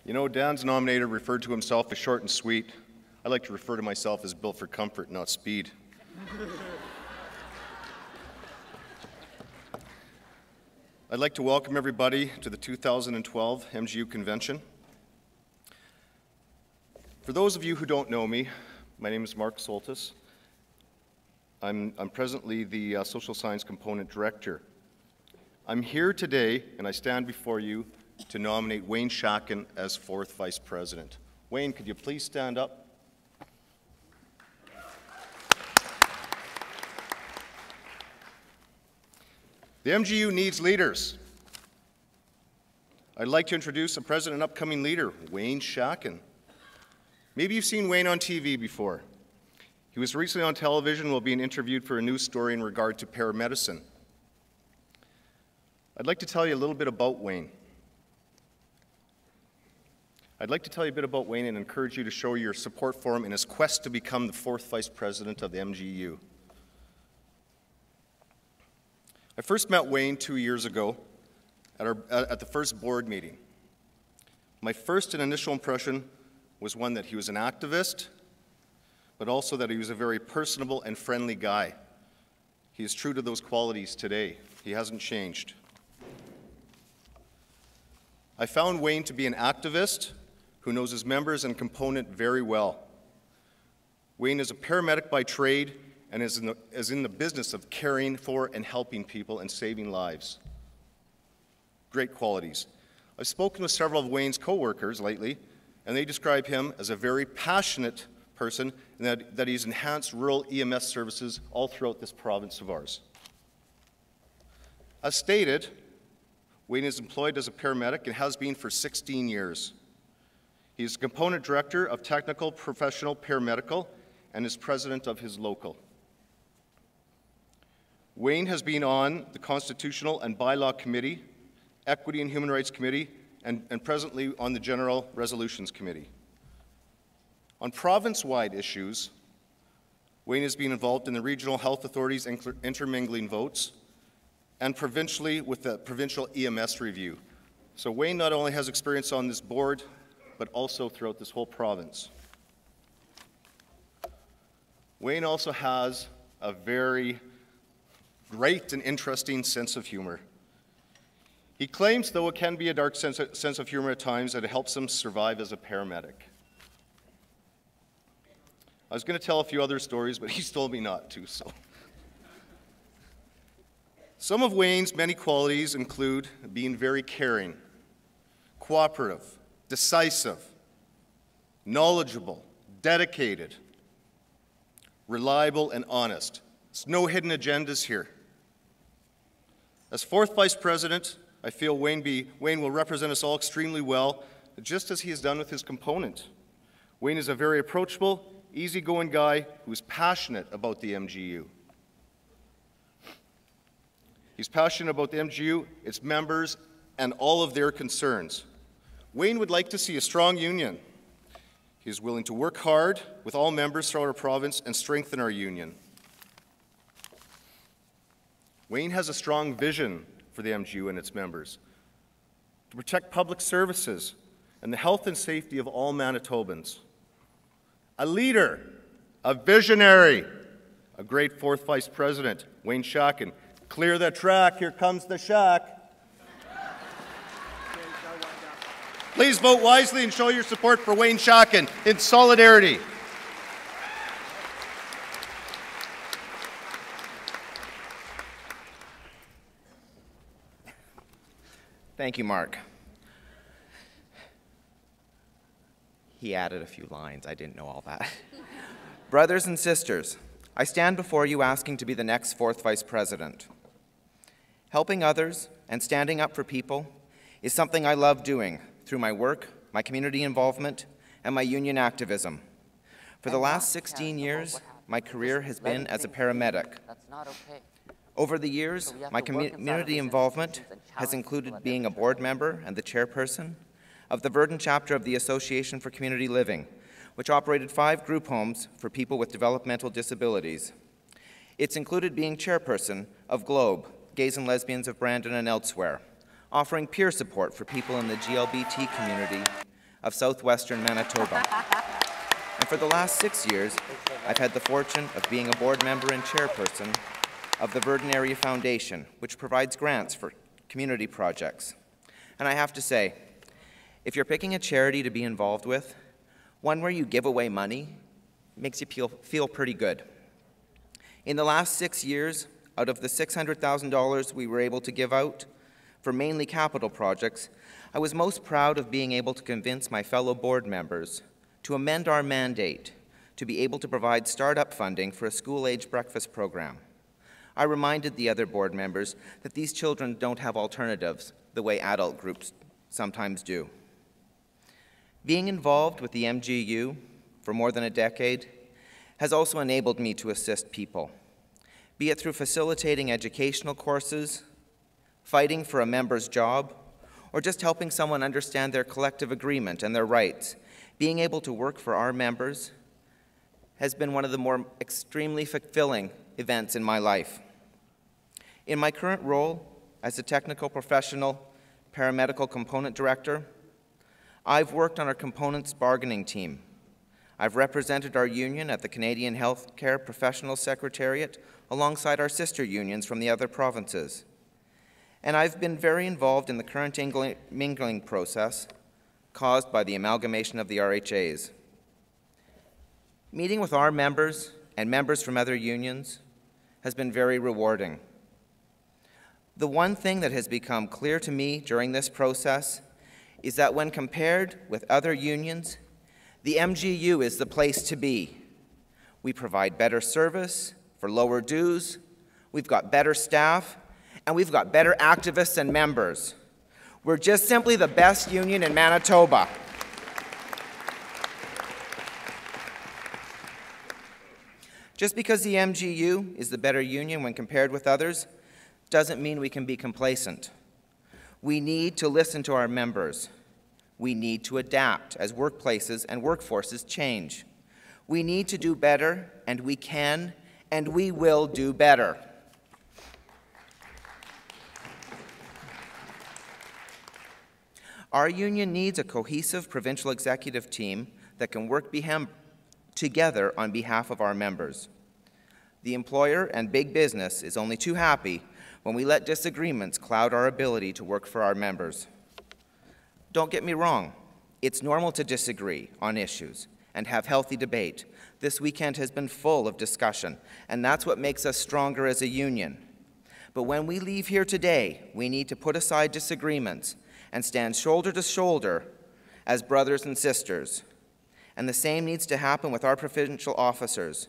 You know, Dan's nominator referred to himself as short and sweet. I like to refer to myself as built for comfort, not speed. I'd like to welcome everybody to the 2012 MGU Convention. For those of you who don't know me, my name is Mark Soltis. I'm presently the Social Science Component Director. I'm here today, and I stand before you to nominate Wayne Shacken as 4th Vice President. Wayne, could you please stand up? The MGU needs leaders. I'd like to introduce a present and upcoming leader, Wayne Shacken. Maybe you've seen Wayne on TV before. He was recently on television while being interviewed for a news story in regard to paramedicine. I'd like to tell you a little bit about Wayne. I'd like to tell you a bit about Wayne and encourage you to show your support for him in his quest to become the 4th Vice President of the MGU. I first met Wayne 2 years ago at the first board meeting. My first and initial impression was one that he was an activist, but also that he was a very personable and friendly guy. He is true to those qualities today. He hasn't changed. I found Wayne to be an activist who knows his members and component very well. Wayne is a paramedic by trade and is in the business of caring for and helping people and saving lives. Great qualities. I've spoken with several of Wayne's co-workers lately, and they describe him as a very passionate person and that he's enhanced rural EMS services all throughout this province of ours. As stated, Wayne is employed as a paramedic and has been for 16 years. He is component director of Technical Professional Paramedical and is president of his local. Wayne has been on the Constitutional and Bylaw Committee, Equity and Human Rights Committee, and presently on the General Resolutions Committee. On province-wide issues, Wayne has been involved in the regional health authorities' intermingling votes and provincially with the provincial EMS review. So Wayne not only has experience on this board, but also throughout this whole province. Wayne also has a very great and interesting sense of humor. He claims, though it can be a dark sense of humor at times, that it helps him survive as a paramedic. I was going to tell a few other stories, but he's told me not to, so. Some of Wayne's many qualities include being very caring, cooperative, decisive, knowledgeable, dedicated, reliable, and honest. There's no hidden agendas here. As 4th Vice President, I feel Wayne will represent us all extremely well, just as he has done with his component. Wayne is a very approachable, easygoing guy who is passionate about the MGU. He's passionate about the MGU, its members, and all of their concerns. Wayne would like to see a strong union. He is willing to work hard with all members throughout our province and strengthen our union. Wayne has a strong vision for the MGU and its members to protect public services and the health and safety of all Manitobans. A leader, a visionary, a great 4th Vice President, Wayne Shacken. Clear the track, here comes the shack. Please vote wisely and show your support for Wayne Shacken in solidarity. Thank you, Mark. He added a few lines. I didn't know all that. Brothers and sisters, I stand before you asking to be the next 4th Vice President. Helping others and standing up for people is something I love doing through my work, my community involvement, and my union activism. For the last 16 years, my career has been as a paramedic. That's not okay. Over the years, my community involvement has included being a board member and the chairperson of the Verdun chapter of the Association for Community Living, which operated 5 group homes for people with developmental disabilities. It's included being chairperson of GLOBE, Gays and Lesbians of Brandon and Elsewhere, offering peer support for people in the GLBT community of southwestern Manitoba. And for the last 6 years, I've had the fortune of being a board member and chairperson of the Verdon Area Foundation, which provides grants for community projects. And I have to say, if you're picking a charity to be involved with, one where you give away money makes you feel pretty good. In the last 6 years, out of the $600,000 we were able to give out for mainly capital projects, I was most proud of being able to convince my fellow board members to amend our mandate to be able to provide startup funding for a school-age breakfast program. I reminded the other board members that these children don't have alternatives the way adult groups sometimes do. Being involved with the MGU for more than a decade has also enabled me to assist people, be it through facilitating educational courses, fighting for a member's job, or just helping someone understand their collective agreement and their rights. Being able to work for our members has been one of the more extremely fulfilling events in my life. In my current role as a technical professional paramedical component director, I've worked on our components bargaining team. I've represented our union at the Canadian Healthcare Professional Secretariat alongside our sister unions from the other provinces. And I've been very involved in the current mingling process caused by the amalgamation of the RHAs. Meeting with our members and members from other unions has been very rewarding. The one thing that has become clear to me during this process is that when compared with other unions, the MGU is the place to be. We provide better service for lower dues, we've got better staff, and we've got better activists and members. We're just simply the best union in Manitoba. Just because the MGU is the better union when compared with others doesn't mean we can be complacent. We need to listen to our members. We need to adapt as workplaces and workforces change. We need to do better, and we can, and we will do better. Our union needs a cohesive provincial executive team that can work together on behalf of our members. The employer and big business is only too happy when we let disagreements cloud our ability to work for our members. Don't get me wrong, it's normal to disagree on issues and have healthy debate. This weekend has been full of discussion, and that's what makes us stronger as a union. But when we leave here today, we need to put aside disagreements and stand shoulder to shoulder as brothers and sisters. And the same needs to happen with our provincial officers.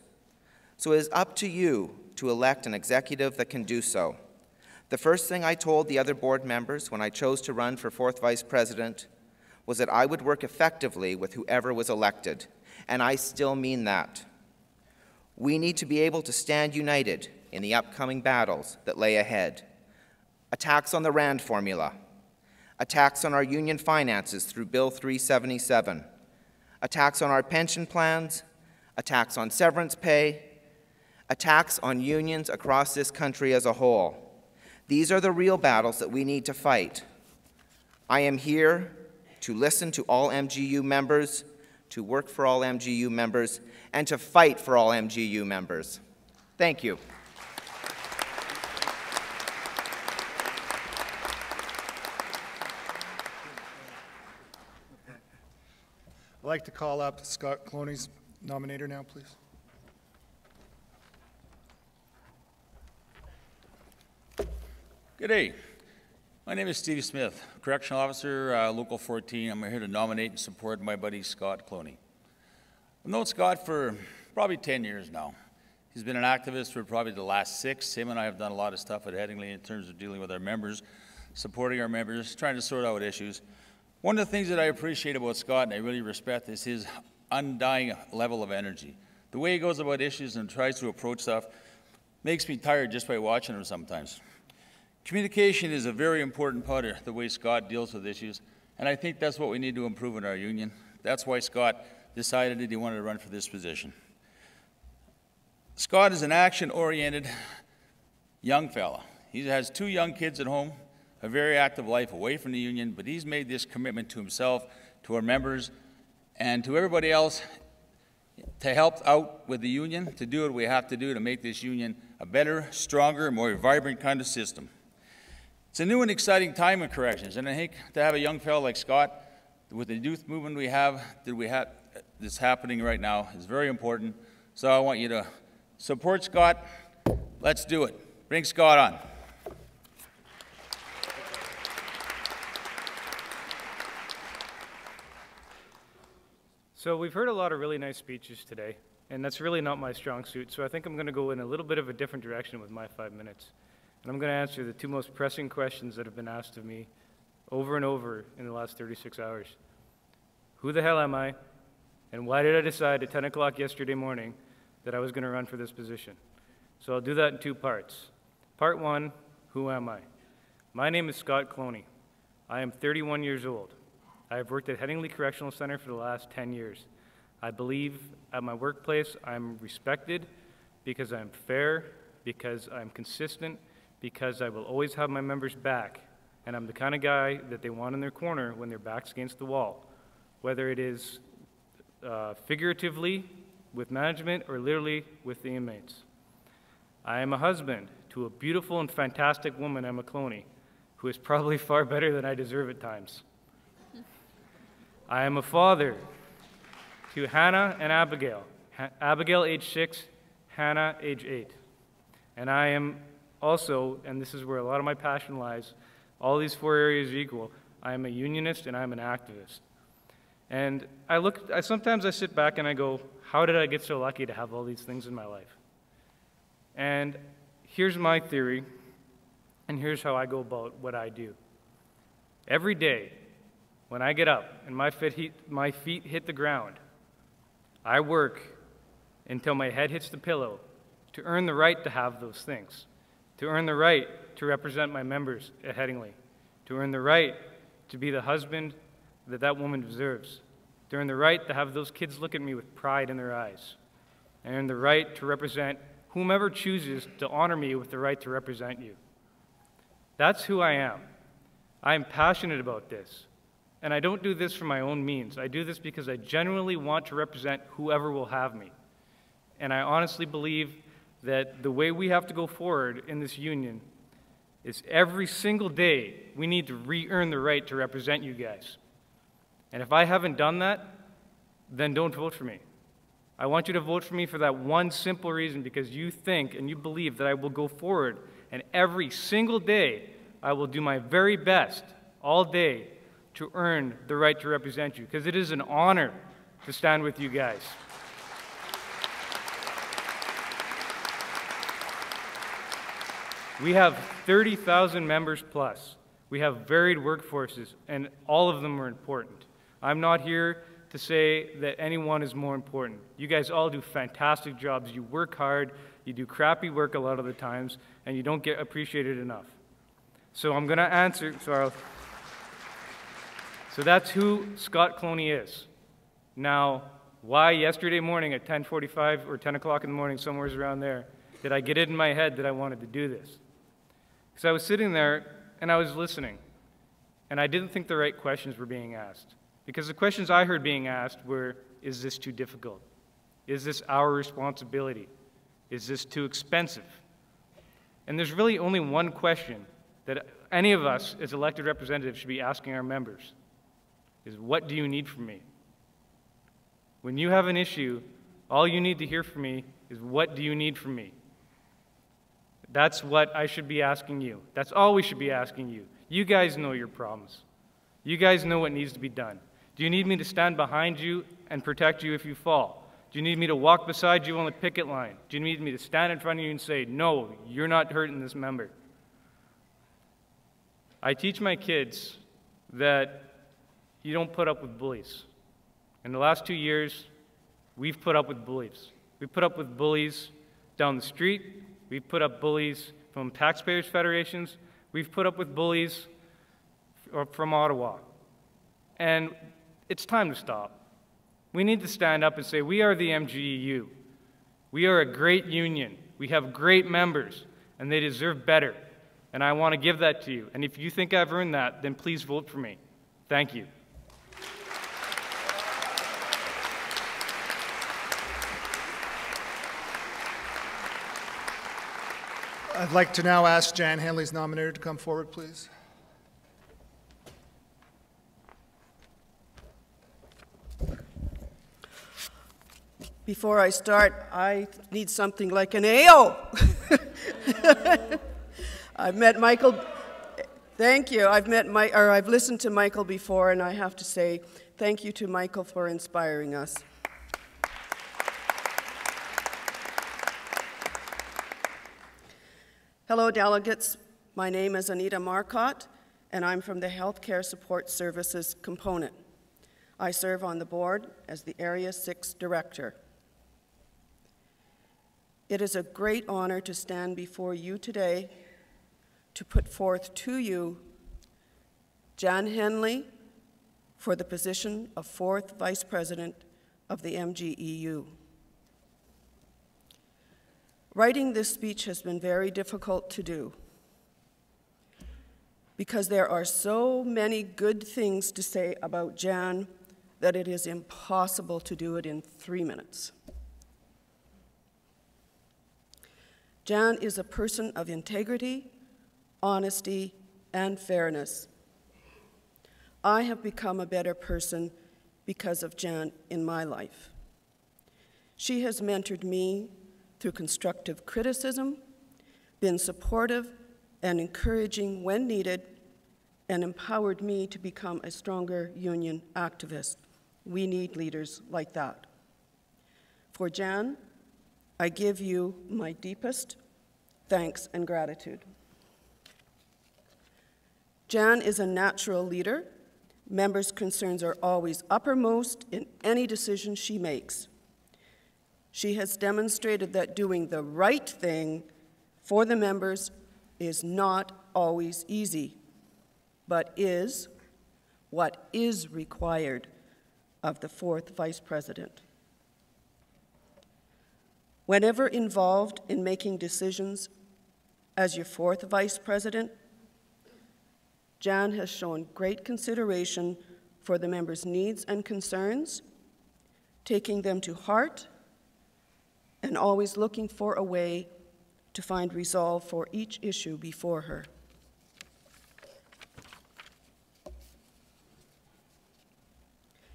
So it is up to you to elect an executive that can do so. The first thing I told the other board members when I chose to run for 4th Vice President was that I would work effectively with whoever was elected, and I still mean that. We need to be able to stand united in the upcoming battles that lay ahead. Attacks on the RAND formula, attacks on our union finances through Bill 377, attacks on our pension plans, attacks on severance pay, attacks on unions across this country as a whole. These are the real battles that we need to fight. I am here to listen to all MGU members, to work for all MGU members, and to fight for all MGU members. Thank you. I'd like to call up Scott Cloney's nominator now, please. Good day. My name is Stevie Smith, Correctional Officer, Local 14. I'm here to nominate and support my buddy Scott Cloney. I've known Scott for probably 10 years now. He's been an activist for probably the last 6. Him and I have done a lot of stuff at Henley in terms of dealing with our members, supporting our members, trying to sort out issues. One of the things that I appreciate about Scott, and I really respect, is his undying level of energy. The way he goes about issues and tries to approach stuff makes me tired just by watching him sometimes. Communication is a very important part of the way Scott deals with issues, and I think that's what we need to improve in our union. That's why Scott decided that he wanted to run for this position. Scott is an action-oriented young fella. He has 2 young kids at home, a very active life away from the union, but he's made this commitment to himself, to our members, and to everybody else to help out with the union, to do what we have to do to make this union a better, stronger, more vibrant kind of system. It's a new and exciting time in corrections, and I think to have a young fellow like Scott, with the youth movement we have that's happening right now, is very important. So I want you to support Scott. Let's do it. Bring Scott on. So we've heard a lot of really nice speeches today, and that's really not my strong suit, so I think I'm going to go in a little bit of a different direction with my 5 minutes. And I'm going to answer the two most pressing questions that have been asked of me over and over in the last 36 hours. Who the hell am I? And why did I decide at 10 o'clock yesterday morning that I was going to run for this position? So I'll do that in two parts. Part one, who am I? My name is Scott Cloney. I am 31 years old. I have worked at Henley Correctional Center for the last 10 years. I believe at my workplace I'm respected because I'm fair, because I'm consistent, because I will always have my members back, and I'm the kind of guy that they want in their corner when their back's against the wall, whether it is figuratively with management or literally with the inmates. I am a husband to a beautiful and fantastic woman, Emma Cloney, who is probably far better than I deserve at times. I am a father to Hannah and Abigail. Abigail, age 6, Hannah, age 8. And I am also, and this is where a lot of my passion lies, all these four areas are equal. I am a unionist and I'm an activist. And sometimes I sit back and I go, how did I get so lucky to have all these things in my life? And here's my theory, and here's how I go about what I do. Every day, when I get up and my feet hit the ground, I work until my head hits the pillow to earn the right to have those things, to earn the right to represent my members at Henley, to earn the right to be the husband that that woman deserves, to earn the right to have those kids look at me with pride in their eyes, and earn the right to represent whomever chooses to honor me with the right to represent you. That's who I am. I am passionate about this. And I don't do this for my own means. I do this because I genuinely want to represent whoever will have me. And I honestly believe that the way we have to go forward in this union is every single day we need to re-earn the right to represent you guys. And if I haven't done that, then don't vote for me. I want you to vote for me for that one simple reason, because you think and you believe that I will go forward, and every single day I will do my very best all day to earn the right to represent you, because it is an honor to stand with you guys. We have 30,000 members plus. We have varied workforces, and all of them are important. I'm not here to say that anyone is more important. You guys all do fantastic jobs. You work hard, you do crappy work a lot of the times, and you don't get appreciated enough. So I'm going to answer, so that's who Scott Cloney is. Now, why yesterday morning at 10:45 or 10 o'clock in the morning, somewhere around there, did I get it in my head that I wanted to do this? Because I was sitting there and I was listening, and I didn't think the right questions were being asked. Because the questions I heard being asked were, is this too difficult? Is this our responsibility? Is this too expensive? And there's really only one question that any of us as elected representatives should be asking our members, is what do you need from me? When you have an issue, all you need to hear from me is what do you need from me? That's what I should be asking you. That's all we should be asking you. You guys know your problems. You guys know what needs to be done. Do you need me to stand behind you and protect you if you fall? Do you need me to walk beside you on the picket line? Do you need me to stand in front of you and say, no, you're not hurting this member? I teach my kids that you don't put up with bullies. In the last 2 years, we've put up with bullies. We've put up with bullies down the street. We've put up bullies from taxpayers' federations. We've put up with bullies from Ottawa. And it's time to stop. We need to stand up and say, we are the MGEU. We are a great union. We have great members, and they deserve better. and I want to give that to you. And if you think I've earned that, then please vote for me. Thank you. I'd like to now ask Jan Henley's nominator to come forward, please. Before I start, I need something like an AO. I've met Michael. Thank you. I've listened to Michael before, and I have to say thank you to Michael for inspiring us. Hello, delegates. My name is Anita Marcotte, and I'm from the Healthcare Support Services component. I serve on the board as the Area 6 Director. It is a great honor to stand before you today to put forth to you Jan Henley for the position of 4th Vice President of the MGEU. Writing this speech has been very difficult to do because there are so many good things to say about Jan that it is impossible to do it in 3 minutes. Jan is a person of integrity, honesty, and fairness. I have become a better person because of Jan in my life. She has mentored me through constructive criticism, been supportive and encouraging when needed, and empowered me to become a stronger union activist. We need leaders like that. For Jan, I give you my deepest thanks and gratitude. Jan is a natural leader. Members' concerns are always uppermost in any decision she makes. She has demonstrated that doing the right thing for the members is not always easy, but is what is required of the 4th Vice President. Whenever involved in making decisions as your 4th Vice President, Jan has shown great consideration for the members' needs and concerns, taking them to heart, and always looking for a way to find resolve for each issue before her.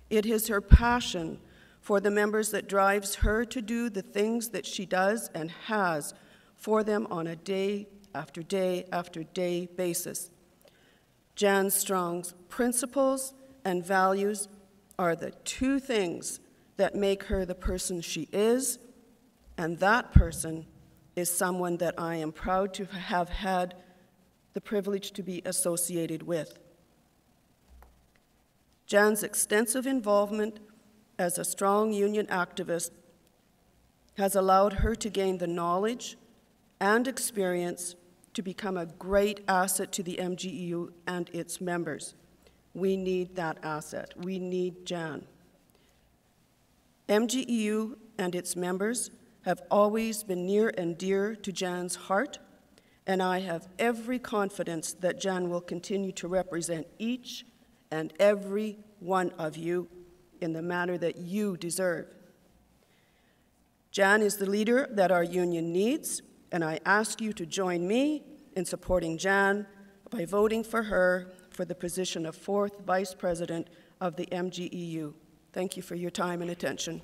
It is her passion for the members that drives her to do the things that she does and has for them on a day after day after day basis. Jan's strong principles and values are the two things that make her the person she is, and that person is someone that I am proud to have had the privilege to be associated with. Jan's extensive involvement as a strong union activist has allowed her to gain the knowledge and experience to become a great asset to the MGEU and its members. We need that asset. We need Jan. MGEU and its members have always been near and dear to Jan's heart, and I have every confidence that Jan will continue to represent each and every one of you in the manner that you deserve. Jan is the leader that our union needs, and I ask you to join me in supporting Jan by voting for her for the position of 4th Vice President of the MGEU. Thank you for your time and attention.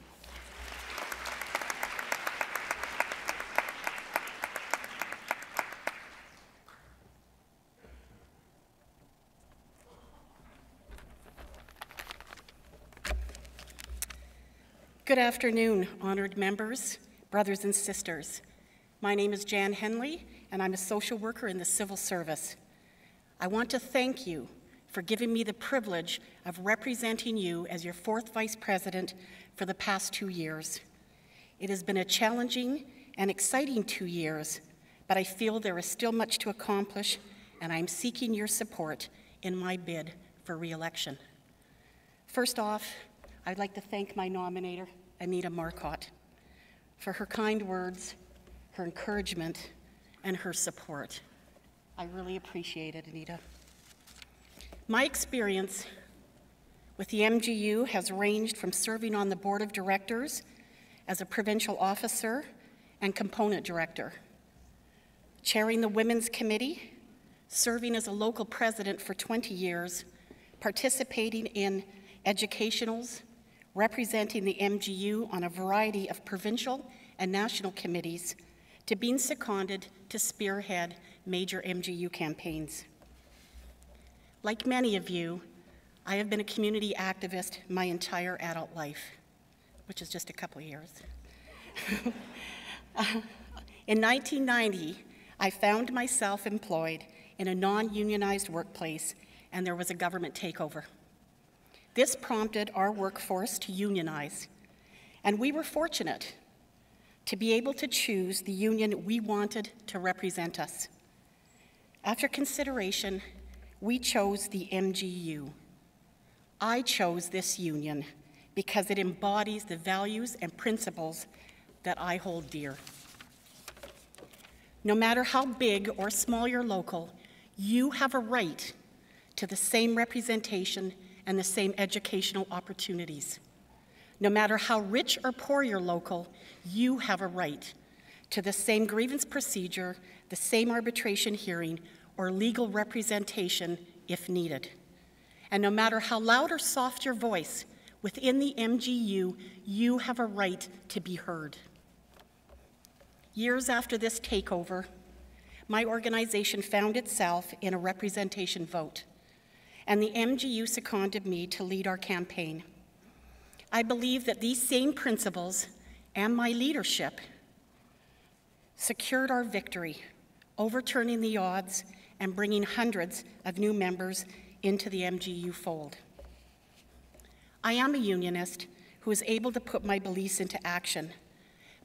Good afternoon, honored members, brothers and sisters. My name is Jan Henley, and I'm a social worker in the civil service. I want to thank you for giving me the privilege of representing you as your 4th Vice President for the past 2 years. It has been a challenging and exciting 2 years, but I feel there is still much to accomplish, and I'm seeking your support in my bid for re-election. First off, I'd like to thank my nominator, Anita Marcotte, for her kind words, her encouragement, and her support. I really appreciate it, Anita. My experience with the MGU has ranged from serving on the board of directors as a provincial officer and component director, chairing the Women's Committee, serving as a local president for 20 years, participating in educationals, representing the MGU on a variety of provincial and national committees, to being seconded to spearhead major MGU campaigns. Like many of you, I have been a community activist my entire adult life, which is just a couple of years. In 1990, I found myself employed in a non-unionized workplace, and there was a government takeover. This prompted our workforce to unionize, and we were fortunate to be able to choose the union we wanted to represent us. After consideration, we chose the MGU. I chose this union because it embodies the values and principles that I hold dear. No matter how big or small your local, you have a right to the same representation and the same educational opportunities. No matter how rich or poor your local, you have a right to the same grievance procedure, the same arbitration hearing, or legal representation if needed. And no matter how loud or soft your voice, within the MGU, you have a right to be heard. Years after this takeover, my organization found itself in a representation vote, and the MGU seconded me to lead our campaign. I believe that these same principles and my leadership secured our victory, overturning the odds and bringing hundreds of new members into the MGU fold. I am a unionist who is able to put my beliefs into action,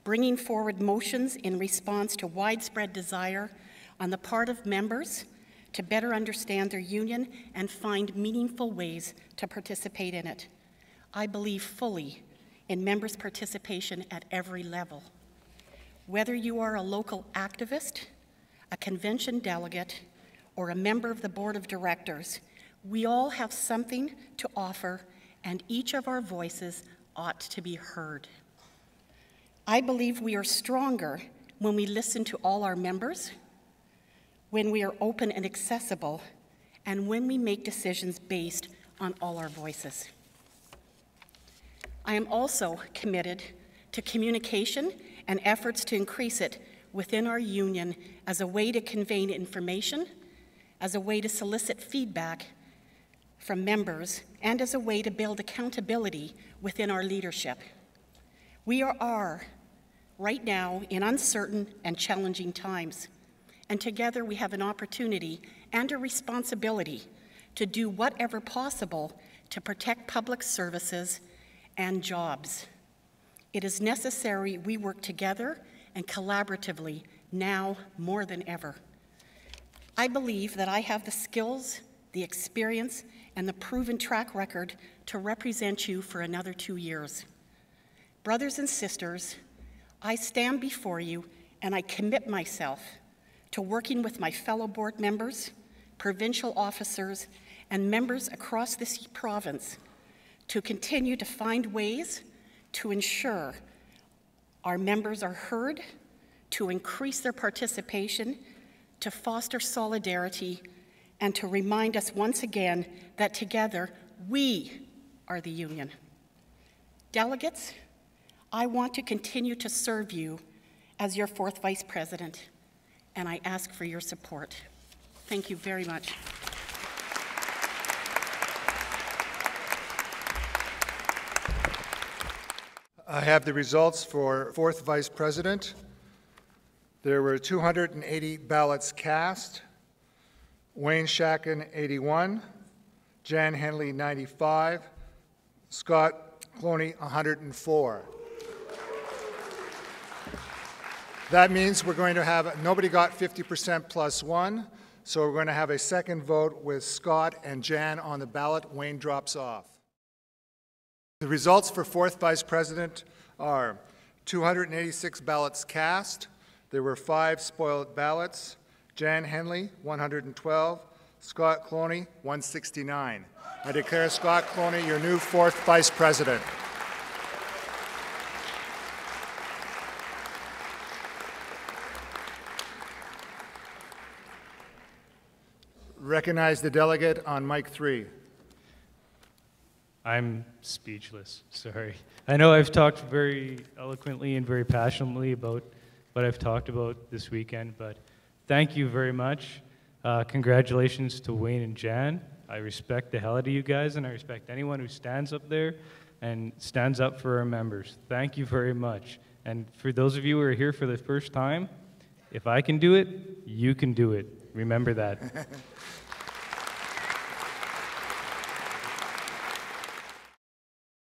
bringing forward motions in response to widespread desire on the part of members to better understand their union and find meaningful ways to participate in it. I believe fully in members' participation at every level. Whether you are a local activist, a convention delegate, or a member of the board of directors, we all have something to offer, and each of our voices ought to be heard. I believe we are stronger when we listen to all our members, when we are open and accessible, and when we make decisions based on all our voices. I am also committed to communication and efforts to increase it within our union as a way to convey information, as a way to solicit feedback from members, and as a way to build accountability within our leadership. We are right now in uncertain and challenging times, and together we have an opportunity and a responsibility to do whatever possible to protect public services and jobs. It is necessary we work together and collaboratively now more than ever. I believe that I have the skills, the experience, and the proven track record to represent you for another 2 years. Brothers and sisters, I stand before you and I commit myself to working with my fellow board members, provincial officers, and members across this province to continue to find ways to ensure our members are heard, to increase their participation, to foster solidarity, and to remind us once again that together we are the union. Delegates, I want to continue to serve you as your 4th Vice President, and I ask for your support. Thank you very much. I have the results for 4th Vice President. There were 280 ballots cast. Wayne Shacken, 81. Jan Henley, 95. Scott Cloney, 104. That means we're going to have, nobody got 50% plus 1, so we're going to have a second vote with Scott and Jan on the ballot. Wayne drops off. The results for 4th Vice President are 286 ballots cast. There were 5 spoiled ballots. Jan Henley, 112. Scott Cloney, 169. I declare Scott Cloney your new 4th Vice President. Recognize the delegate on mic 3. I'm speechless, sorry. I know I've talked very eloquently and very passionately about what I've talked about this weekend, but thank you very much. Congratulations to Wayne and Jan. I respect the hell out of you guys, and I respect anyone who stands up there and stands up for our members. Thank you very much. And for those of you who are here for the first time, if I can do it, you can do it. Remember that.